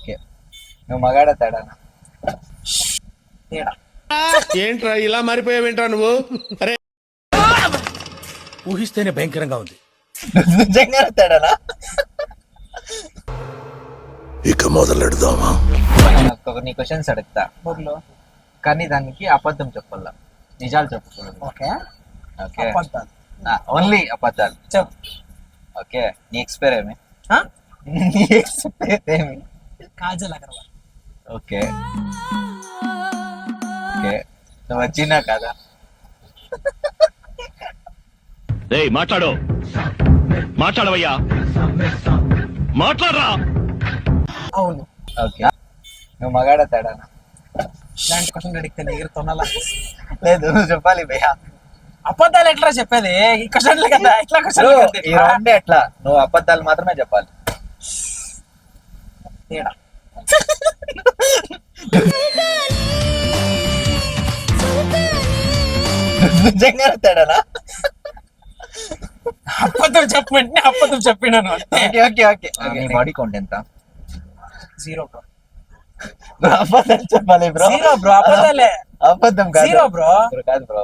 Okay. నువ్వు మగాడ తేడానా? తేడా. ఏంట్రా ఇలా మారిపోయావేంట్రా నువ్వు? అరే ఊహిస్తేనే భయంకరంగా ఉంది. నిజంగానే తేడానా? ఇక మొదలెడదామా? నేను నీ క్వశ్చన్స్ అడుగుతా, ఊర్లో. కానీ దానికి అబద్ధం చెప్పాల, నిజాలు చెప్పకూడదు. ఓకే. ఓకే, అబద్ధాలు. ఓన్లీ అబద్ధాలు. చెప్పు. ఓకే, నీ ఎక్స్పైర్ ఏమి? ఆ? నీ ఎక్స్పైర్ ఏమి? కాజల్ అగర్వాల్. ఓకే ఓకే, నువ్వు వచ్చినా కదా? రేయ్ మాట్లాడు, మాట్లాడవయ్యా, మాట్లాడరా. అవును. ఓకే, నువ్వు మగాడ తేడానా? ఇలాంటి క్వశ్చన్ అడిగితే నీరు తొనాల. లేదు, నువ్వు చెప్పాలి భయ్యా. అబద్ధాలు ఎట్లా చెప్పేది? ఈ క్వశ్చన్లు కదా, ఇట్లా క్వశ్చన్ ఈ రౌండ్ ఎట్లా? నువ్వు అబద్ధాలు మాత్రమే చెప్పాలి. తేడా. నిజంగానే తేడానా? అబద్ధం చెప్పండి, అబద్ధం చెప్పినాను. Okay okay okay. నీ బాడీ కౌంట్ ఎంత? 0 బ్రో. బ్రో అబద్ధాలు చెప్పాలి బ్రో. 0 బ్రో, అబద్ధాలే. అబద్ధం కాదు. 0 బ్రో. కాదు బ్రో.